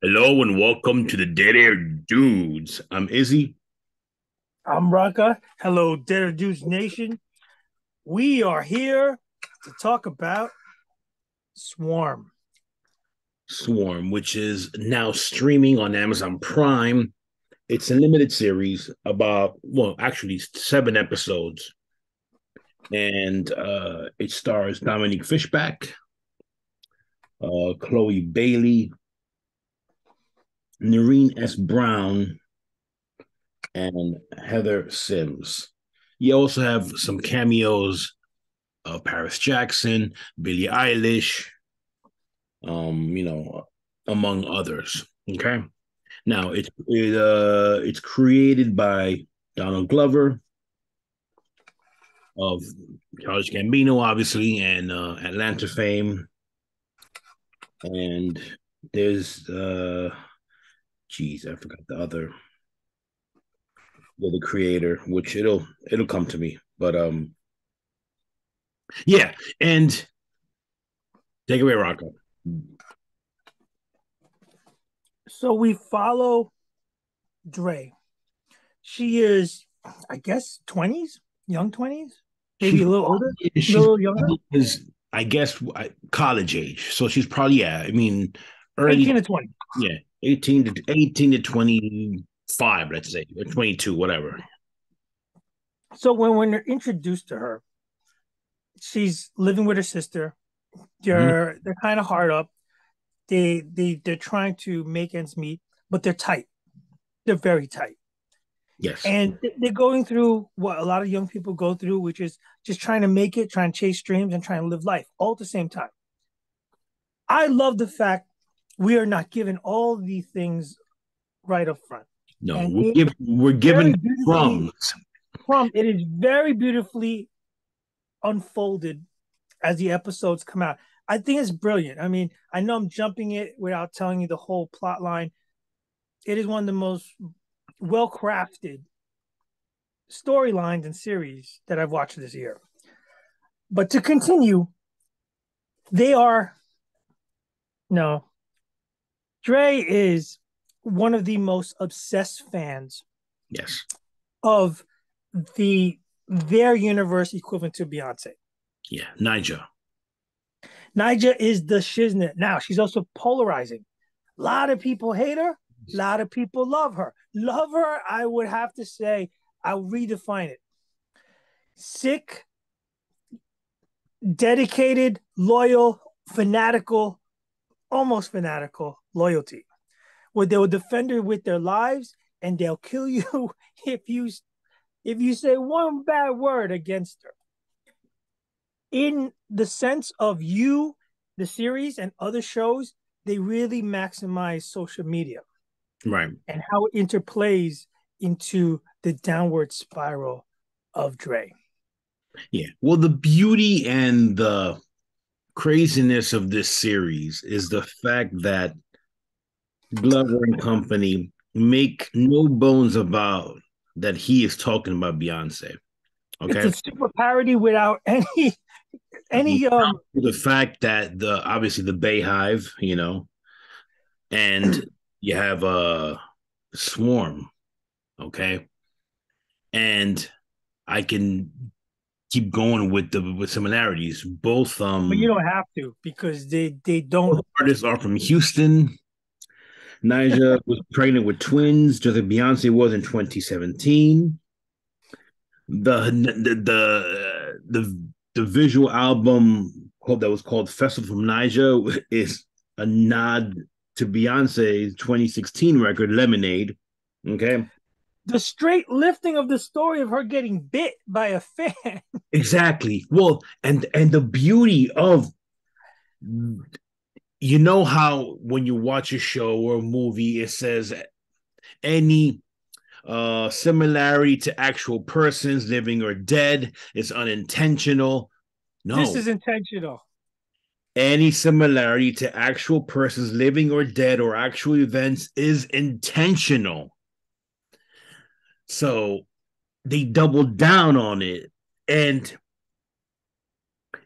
Hello and welcome to the Dead Air Dudes. I'm Izzy. I'm Raka. Hello, Dare Dudes Nation. We are here to talk about Swarm. Swarm, which is now streaming on Amazon Prime. It's a limited series about, well, actually 7 episodes. And it stars Dominique Fishback, Chloe Bailey, Noreen S. Brown, and Heather Sims. You also have some cameos of Paris Jackson, Billie Eilish, you know, among others. Okay. Now it's created by Donald Glover of Charles Gambino, obviously, and Atlanta fame. And there's geez, I forgot the creator, which it'll come to me. But yeah, and take away Rocco. So we follow Dre. She is, I guess, 20s, young 20s, maybe She's a little older, a she's little younger, is I guess college age, so she's probably yeah. I mean, early 18 to 20. yeah, 18 to 25, let's say, or 22, whatever. So when they're introduced to her, she's living with her sister. Mhm. They're kind of hard up. They're trying to make ends meet, but they're tight. They're very tight. Yes. And they're going through what a lot of young people go through, which is just trying to make it, trying to chase dreams, and trying to live life all at the same time. I love the fact we are not given all these things right up front. No, And we're given very beautifully crumbs. it is very beautifully unfolded as the episodes come out. I think it's brilliant. I mean, I know I'm jumping it without telling you the whole plot line. It is one of the most well crafted storylines and series that I've watched this year. But to continue, they are no. Dre is one of the most obsessed fans Yes. of their universe equivalent to Beyonce. Yeah. Niger. Niger is the shiznit. Now she's also polarizing. A lot of people hate her. A lot of people love her. Love her, I would have to say, I'll redefine it. Sick, dedicated, loyal, fanatical, almost fanatical loyalty, where they will defend her with their lives and they'll kill you if you say one bad word against her. In the sense of you, the series and other shows, they really maximize social media Right. and how it interplays into the downward spiral of Dre. Yeah. Well, the beauty and the craziness of this series is the fact that Glover and company make no bones about that he is talking about Beyonce. It's Okay. a super parody without any The fact that the obviously the Bayhive, and you have a Swarm, okay, and I can keep going with the with similarities. Both but you don't have to because they don't. both artists are from Houston. Niger was pregnant with twins, just like Beyonce was in 2017. The visual album that was called Festival from Niger is a nod to Beyonce's 2016 record Lemonade. Okay, The straight lifting of the story of her getting bit by a fan. exactly. Well, and the beauty of how when you watch a show or a movie, it says any similarity to actual persons living or dead is unintentional. This No, is intentional. any similarity to actual persons living or dead or actual events is intentional. So they doubled down on it. And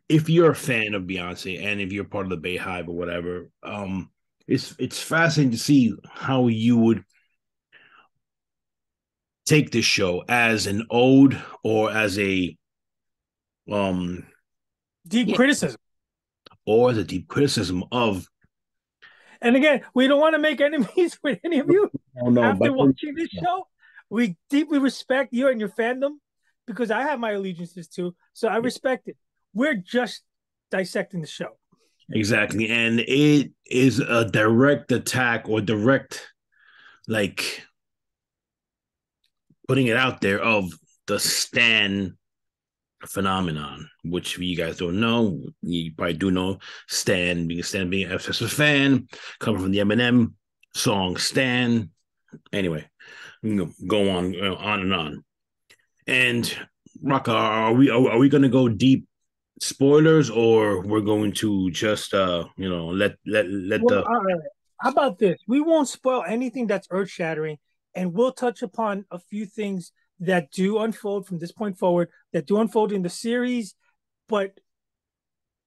if you're a fan of Beyonce and if you're part of the Bayhive or whatever, it's fascinating to see how you would take this show as an ode or as a um Deep yeah, criticism. or as a deep criticism of And again, we don't want to make enemies with any of you oh no, after but watching this show. We deeply respect you and your fandom because I have my allegiances too. So I respect it. We're just dissecting the show. exactly, and it is a direct attack or direct like putting it out there of the Stan phenomenon, which you guys don't know. You probably do know Stan being an obsessive fan, coming from the Eminem song Stan. Anyway, go on and on. And Raka, are we going to go deep spoilers, or we're going to just let Well, the all right. How about this? We won't spoil anything that's earth shattering, and we'll touch upon a few things that do unfold from this point forward, that do unfold in the series, but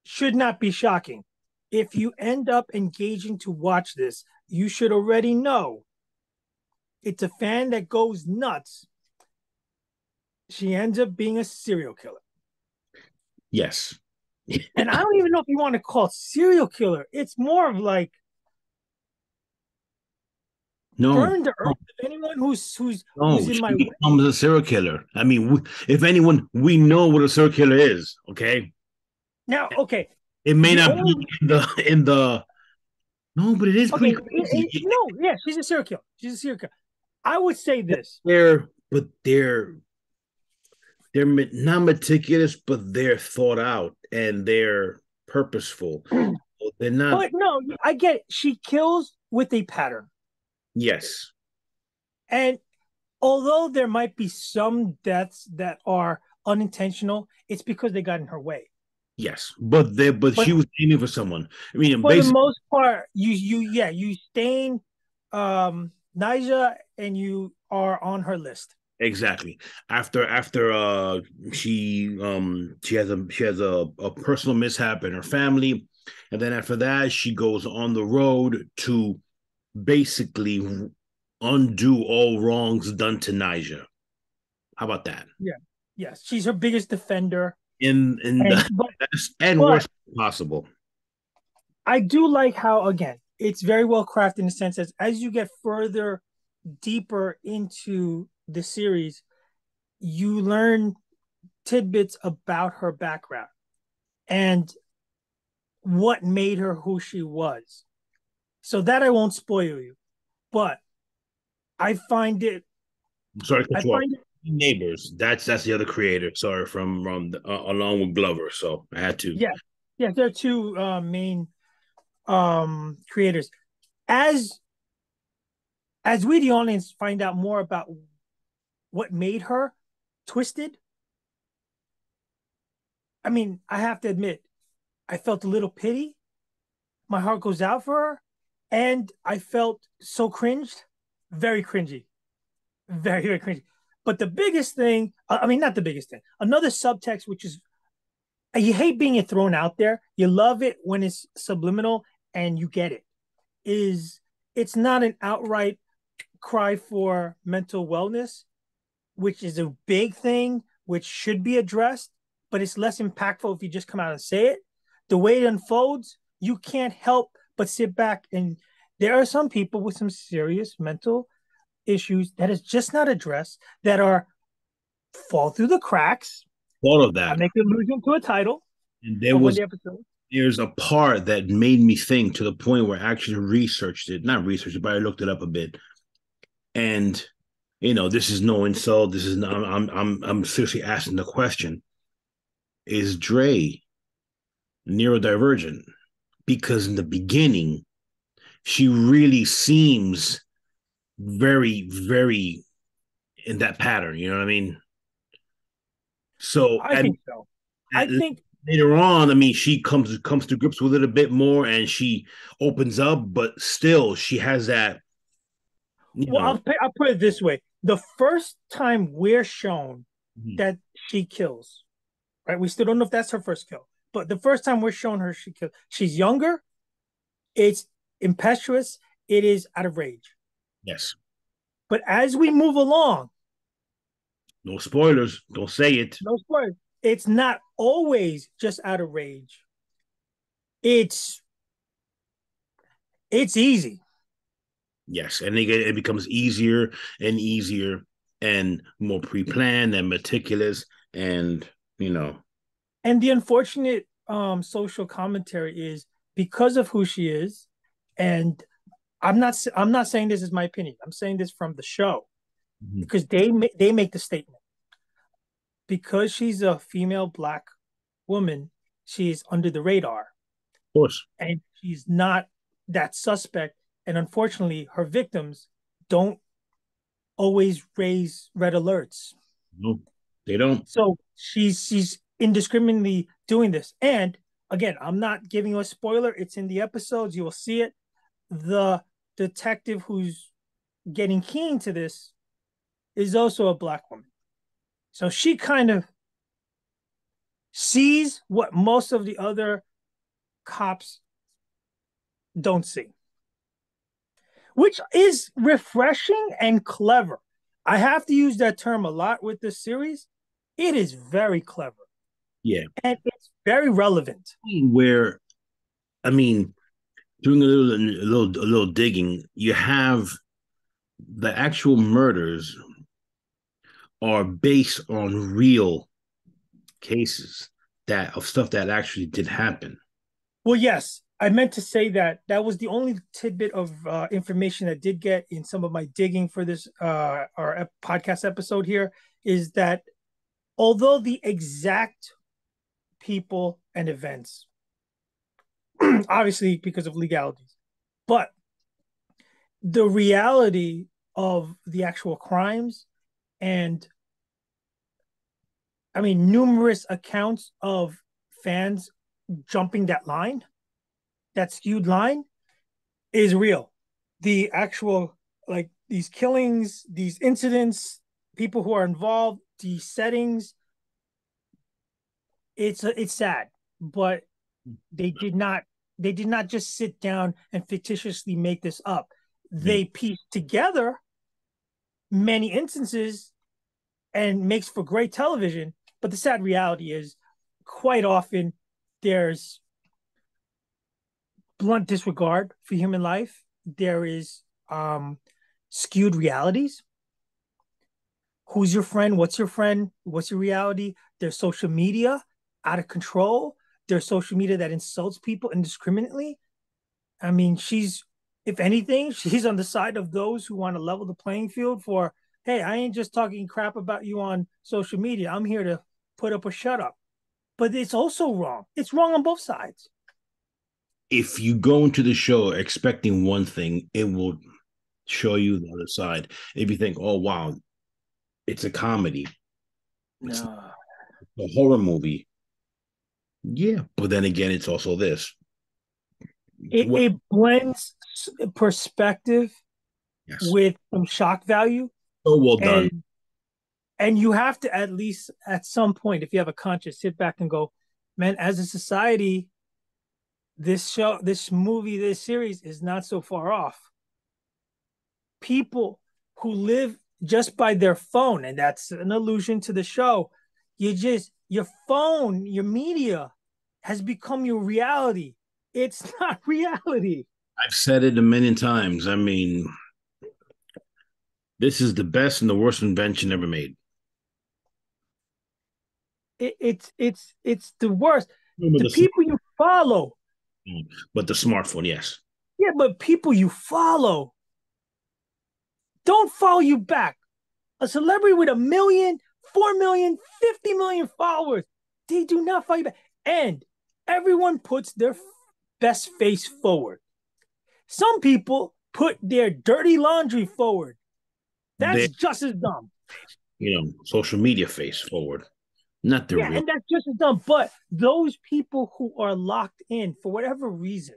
should not be shocking. If you end up engaging to watch this, you should already know it's a fan that goes nuts. She ends up being a serial killer. yes. And I don't even know if you want to call it serial killer. It's more of like No, burn to no, earth. If anyone who's no, in she my way. becomes a serial killer. I mean, if anyone, we know what a serial killer is. Okay, Now, okay, it may the not be only in the no, but it is okay, pretty crazy. no, yeah, she's a serial killer. She's a serial killer. I would say this. They're not meticulous, but they're thought out and they're purposeful. They're not. But no, I get it. She kills with a pattern. Yes, And although there might be some deaths that are unintentional, it's because they got in her way. yes, but But she was aiming for someone. I mean, for the basically, most part, you stain Naija and you are on her list. exactly. After she has a personal mishap in her family, and then after that she goes on the road to basically undo all wrongs done to Niger. How about that? Yeah. Yes. She's her biggest defender. In And the best and but worst possible. I do like how again it's very well crafted in the sense as you get further deeper into the series, you learn tidbits about her background and what made her who she was. So that I won't spoil you, but I find it. Sorry to I cut you off. find it. Neighbors. That's the other creator. Sorry, from along with Glover. So I had to. Yeah, yeah. There are two main creators. As as we the audience find out more about what made her twisted, I mean, I have to admit, I felt a little pity. My heart goes out for her, and I felt so cringed, very cringy, very cringy. But the biggest thing, I mean, not the biggest thing, another subtext, which is you hate being it thrown out there. You love it when it's subliminal and you get it. Is it's not an outright cry for mental wellness, which is a big thing, which should be addressed, but it's less impactful if you just come out and say it. The way it unfolds, you can't help but sit back and there are some people with some serious mental issues that is just not addressed that are fall through the cracks. All of I that. make an allusion to a title And there of one of was the episodes. there's a part that made me think to the point where I actually researched it, not researched it, but I looked it up a bit. And this is no insult. This is not, I'm seriously asking the question: is Dre neurodivergent? Because in the beginning, she really seems very, very in that pattern. You know what I mean? So I think so. I at think later on, I mean, she comes to grips with it a bit more, and she opens up, but still, she has that. You well, know, I'll put it this way: the first time we're shown mhm. that she kills, right? We still don't know if that's her first kill, but the first time we're shown her she kills, she's younger. It's impetuous, it is out of rage. Yes. But as we move along, No spoilers. Don't say it. no spoilers, it's not always just out of rage. It's it's easy. Yes, and it becomes easier and easier and more pre-planned and meticulous, and you know, And the unfortunate social commentary is because of who she is, and I'm not saying this is my opinion. I'm saying this from the show of because they make the statement because she's a female black woman, she's under the radar course. and she's not that suspect. And unfortunately, her victims don't always raise red alerts. No, they don't. So she's indiscriminately doing this. And again, I'm not giving you a spoiler. It's in the episodes. You will see it. The detective who's getting keen to this is also a black woman. So she kind of sees what most of the other cops don't see, which is refreshing and clever. I have to use that term a lot with this series. It is very clever Yeah, and it's very relevant. where I mean, doing a little digging, you have the actual murders are based on real cases that of stuff that actually did happen. Well, yes, I meant to say that that was the only tidbit of information I did get in some of my digging for this our podcast episode here is that although the exact people and events, obviously because of legalities, but the reality of the actual crimes and I mean numerous accounts of fans jumping that line, that skewed line is real. The actual like these killings, these incidents, people who are involved, the settings, it's sad, but they did not they did not just sit down and fictitiously make this up. Yeah. They pieced together many instances and makes for great television. But the sad reality is quite often there's blunt disregard for human life. There is skewed realities. Who's your friend? What's your friend? What's your reality? There's social media out of control. There's social media that insults people indiscriminately. I mean, if anything, she's on the side of those who want to level the playing field for, hey, I ain't just talking crap about you on social media. I'm here to put up or shut up. But it's also wrong. It's wrong on both sides. If you go into the show expecting one thing, it will show you the other side. If you think, oh wow, it's a comedy, it's No. a horror movie, yeah, but then again, it's also this. What? It blends perspective Yes, with some shock value. so well done. And you have to at least at some point, if you have a conscience, sit back and go, man, as a society, this show, this movie, this series is not so far off. People who live just by their phone, and that's an allusion to the show, your phone, your media has become your reality. It's not reality. I've said it a million times. I mean, this is the best and the worst invention ever made. It's the worst. Remember The the people you follow, smartphone, but the smartphone, yes. yeah, but people you follow don't follow you back. A celebrity with 1 million, 4 million, 50 million followers, they do not follow you back. And everyone puts their best face forward. Some people put their dirty laundry forward. They, That's just as dumb. social media face forward, not the Yeah, real. and that's just as dumb. But those people who are locked in for whatever reason,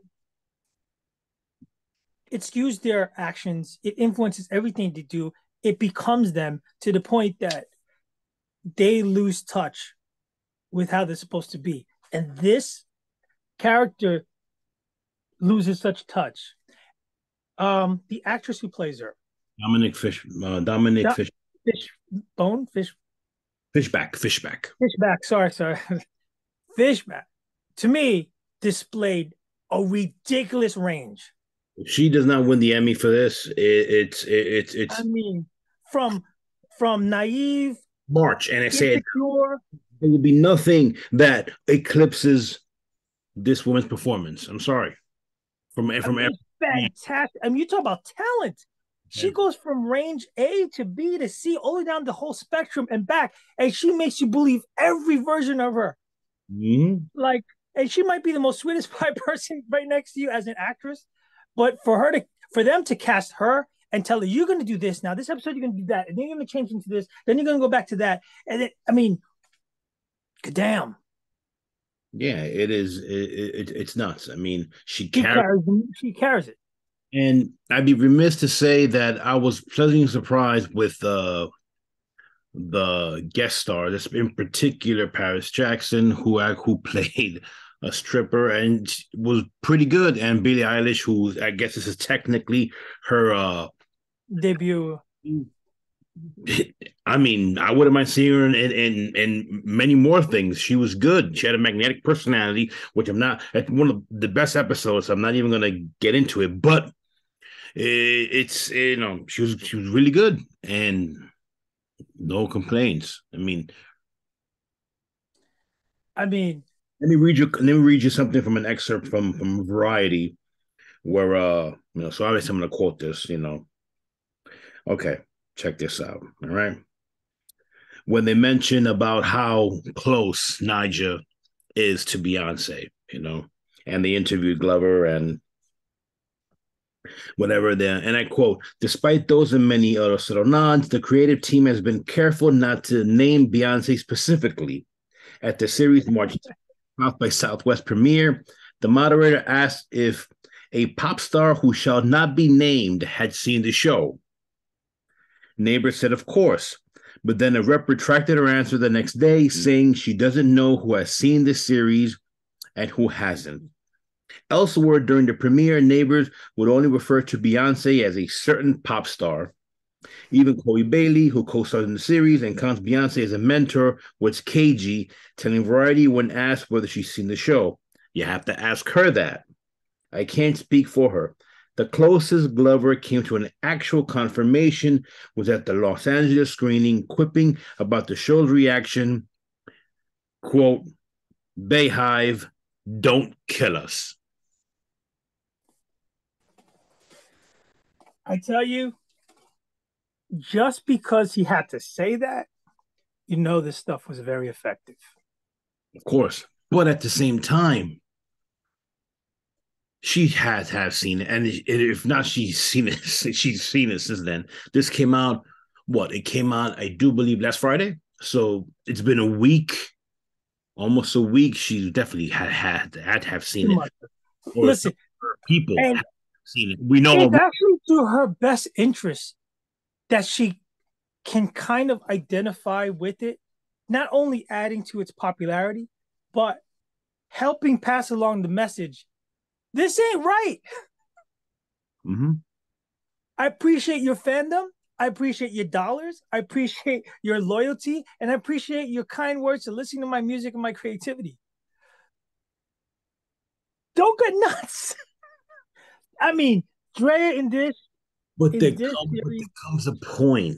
it skews their actions. It influences everything they do. It becomes them to the point that they lose touch with how they're supposed to be. And this character loses such touch. The actress who plays her, Dominic Do- Fish, Fish Fishback. Fishback. Sorry, Fishback. To me, displayed a ridiculous range. If she does not win the Emmy for this, I it's mean, from naive, March, and I said insecure. there will be nothing that eclipses this woman's performance. I'm sorry, I from mean, fantastic. I mean, you talk about talent. She goes from range A to B to C, all the way down the whole spectrum and back, and she makes you believe every version of her. Mhm. Like, and she might be the most sweetest pie person right next to you as an actress, but for them to cast her and tell her you're going to do this now, this episode you're going to do that, and then you're going to change into this, then you're going to go back to that, and then I mean, damn, Yeah, it is. It's nuts. I mean, she carries it. and I'd be remiss to say that I was pleasantly surprised with the guest star. This in particular, Paris Jackson, who played a stripper and was pretty good, and Billie Eilish, who I guess this is technically her. Debut. I mean, I wouldn't mind seeing her in many more things. She was good. She had a magnetic personality, which I'm not. At one of the best episodes. I'm not even going to get into it, but it's she was really good and no complaints. I mean, let me read you something from an excerpt from Variety where so obviously I'm going to quote this. Okay, check this out. All right, when they mention about how close Niger is to Beyonce, and they interviewed Glover and whatever there. And I quote, despite those and many other subtle nods, the creative team has been careful not to name Beyonce specifically. At the series March South by Southwest premiere, the moderator asked if a pop star who shall not be named had seen the show. Neighbor said, of course. But then a rep retracted her answer the next day, saying she doesn't know who has seen the series and who hasn't. Elsewhere during the premiere, neighbors would only refer to Beyonce as a certain pop star. Even Chloe Bailey, who co-stars in the series and counts Beyonce as a mentor, was cagey, telling Variety when asked whether she's seen the show. You have to ask her that. I can't speak for her. The closest Glover came to an actual confirmation was at the Los Angeles screening, quipping about the show's reaction, quote, Bayhive, don't kill us. I tell you, just because he had to say that, this stuff was very effective. Of course. But at the same time, she has have seen it. And if not, she's seen it. She's seen it since then. This came out, It came out, I do believe, last Friday. So it's been a week, almost a week. She definitely had to have seen it. Or listen, people have seen it. We know it's actually to her best interest that she can kind of identify with it, not only adding to its popularity, but helping pass along the message. This ain't right. Mm-hmm. I appreciate your fandom. I appreciate your dollars. I appreciate your loyalty. And I appreciate your kind words to listening to my music and my creativity. Don't get nuts. I mean, Drea in this. But there comes a point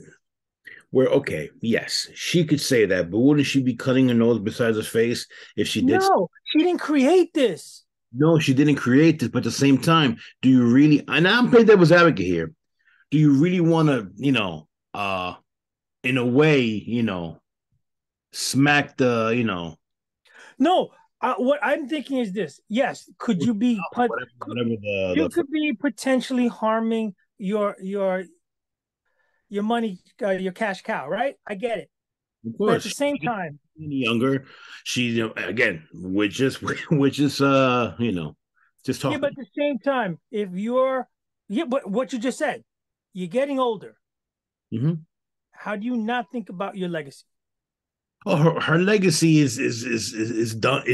where, okay, yes, she could say that, but wouldn't she be cutting her nose besides her face if she did? No, she didn't create this. No, she didn't create this, but at the same time, do you really, and I'm playing devil's advocate here, do you really want to, in a way, smack the. No, what I'm thinking is this. Yes, could you be, you could be potentially harming your money, your cash cow, right? I get it. Of course. But at the same time, younger, she again, which is just talking. Yeah, but at the same time, if you're but what you just said, you're getting older. Mm-hmm. How do you not think about your legacy? Oh, her legacy is done.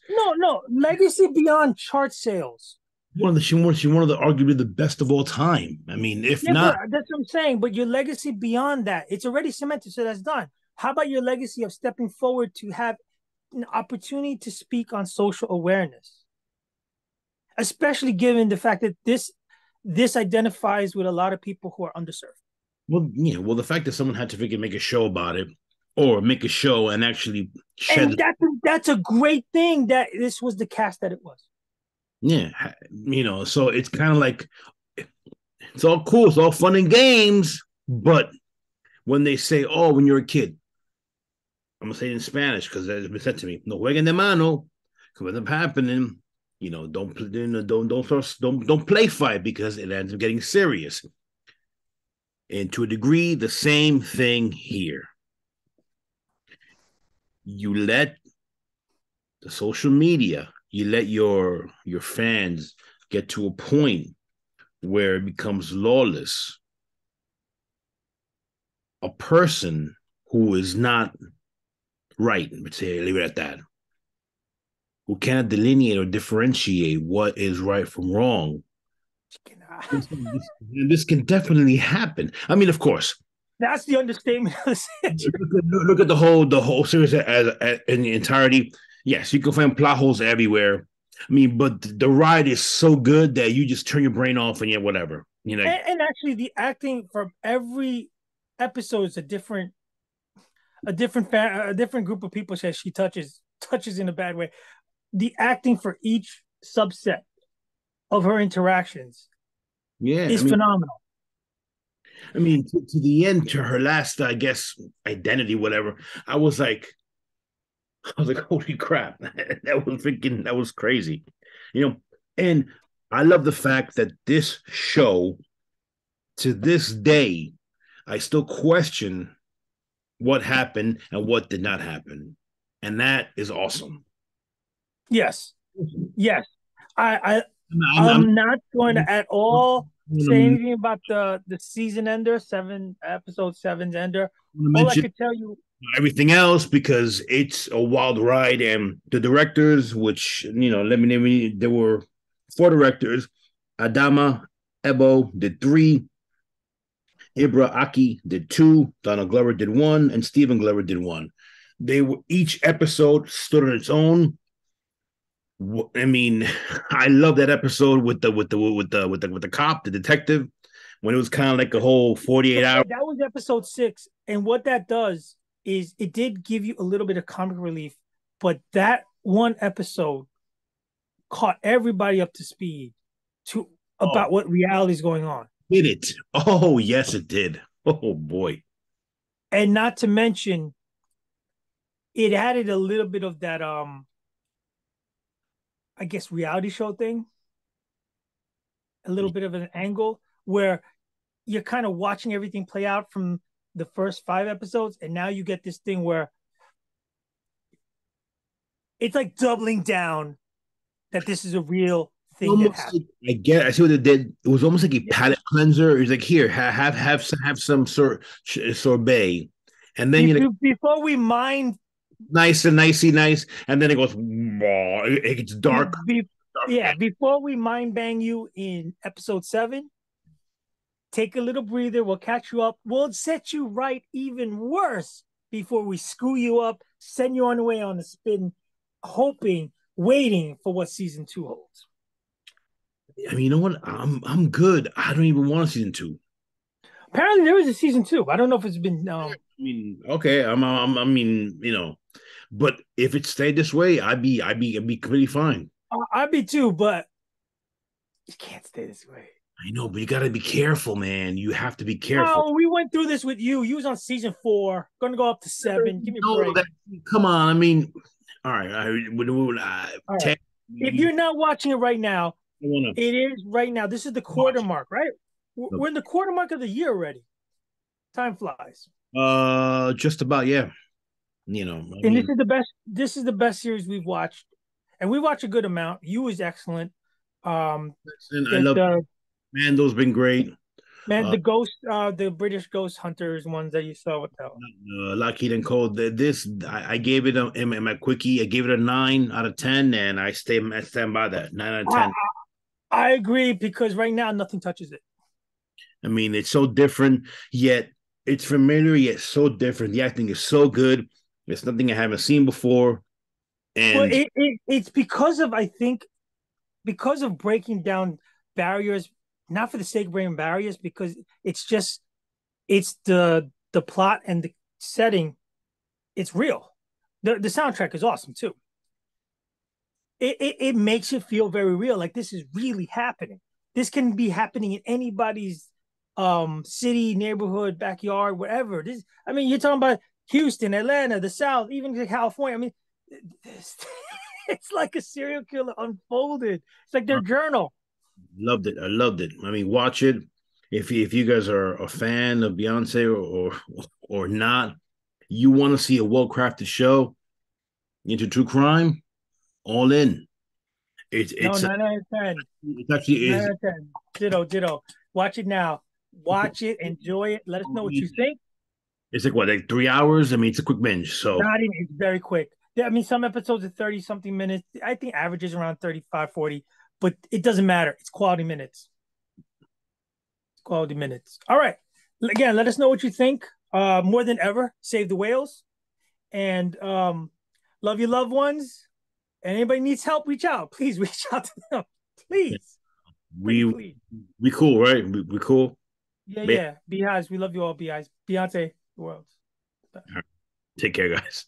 No, legacy beyond chart sales. she's one of the arguably the best of all time. I mean, if Yeah, but not, that's what I'm saying. But your legacy beyond that, it's already cemented, so that's done. How about your legacy of stepping forward to have an opportunity to speak on social awareness, especially given the fact that this identifies with a lot of people who are underserved. well, the fact that someone had to freaking make a show about it, or make a show and actually shed, And that's a great thing that this was the cast that it was. yeah, so it's kind of like it's all cool, it's all fun and games, but when they say, "Oh, when you're a kid," I'm gonna say it in Spanish because it's been said to me, "No jueguen de mano," because what's happening, don't play fight because it ends up getting serious. And to a degree, the same thing here. You let the social media, you let your fans get to a point where it becomes lawless. A person who is not right, let's say, leave it at that, who cannot delineate or differentiate what is right from wrong, this can definitely happen. I mean, of course, That's the understatement of the century. look at the whole series as in the entirety. Yes, you can find plot holes everywhere. I mean, but the ride is so good that you just turn your brain off and yeah, whatever. And actually, the acting from every episode is a different group of people says she touches in a bad way. The acting for each subset of her interactions yeah. is phenomenal. I mean, to the end, to her last, I guess, identity, whatever. I was like, holy crap, that was crazy, you know. And I love the fact that this show, to this day, I still question what happened and what did not happen, and that is awesome. Yes, yes. I I'm, I'm, I'm not going to at all say I'm anything about the season ender, episode seven's ender. gonna All I mention could tell you, everything else because it's a wild ride, and the directors, which let me name, there were four directors. Adama Ebo did three. Ibra Aki did two. Donald Glover did one, and Stephen Glover did one. They were each episode stood on its own. I mean, I love that episode with the cop, the detective, when it was kind of like a whole 48 hours. that was episode 6, and what that does is it did give you a little bit of comic relief, but that one episode caught everybody up to speed to Oh, about what reality is going on. did it? Oh, yes, it did. Oh boy. And not to mention, it added a little bit of that I guess reality show thing, a little bit of an angle where you're kind of watching everything play out from the first 5 episodes, and now you get this thing where it's like doubling down that this is a real thing that Almost happened. like, I see what it did. It was almost like a palate cleanser. It's like, here, have some sorbet, and then Before we mind, nice and nicey nice, and then it goes, it gets dark, be, dark. yeah, before we mind bang you in episode 7, take a little breather. We'll catch you up. We'll set you right even worse before we screw you up, send you on the way on the spin, hoping, waiting for what season 2 holds. I mean, you know what? I'm good. I don't even want a season two. Apparently, there is a season 2. I don't know if it's been. I mean, okay, I mean, but if it stayed this way, I'd be completely fine. I'd be too, but it can't stay this way. I know, but you got to be careful, man. You have to be careful. Oh, we went through this with you. You was on season 4, going to go up to 7. Give me a break. Come on. I mean, all right. All right. If you're not watching it right now, it is right now. This is the quarter mark, right? We're in the quarter mark of the year already. Time flies. Just about, yeah. This is the best. This is the best series we've watched, and we watch a good amount. You is excellent. And I love Mando's been great. Man, the ghost, the British ghost hunters ones that you saw with that. Lockheed and Cole. This I gave it in my quickie. I gave it a 9 out of 10, and I stand by that 9 out of 10. I agree because right now nothing touches it. I mean, it's so different, yet it's familiar, yet so different. The acting is so good. It's nothing I haven't seen before. Well, And it's because of, I think, because of breaking down barriers, not for the sake of breaking barriers, because it's just it's the plot and the setting. It's real. The soundtrack is awesome too. It makes it feel very real. Like this is really happening. This can be happening in anybody's city, neighborhood, backyard, whatever. This, I mean, you're talking about Houston, Atlanta, the South, even California. I mean, it's like a serial killer unfolded. It's like their journal. loved it. I loved it. I mean, watch it. If you guys are a fan of Beyonce or not, you want to see a well crafted show into true crime, all in. It's No, it's 9 out of 10. it actually Nine is. out of 10. Ditto, ditto. Watch it now. Watch it, enjoy it. Let us know what you think. It's like what, like 3 hours? I mean, it's a quick binge. So Not even, it's very quick. Yeah, I mean, some episodes are 30 something minutes. I think average is around 35, 40, but it doesn't matter. It's quality minutes. It's quality minutes. All right. Again, let us know what you think. More than ever, save the whales and love your loved ones. And anybody needs help, reach out. Please reach out to them. Please. Pretty we please. we cool, right? We cool. Yeah, Man, yeah. Beehives. We love you all, Beehives. Beyonce, the world. take care, guys.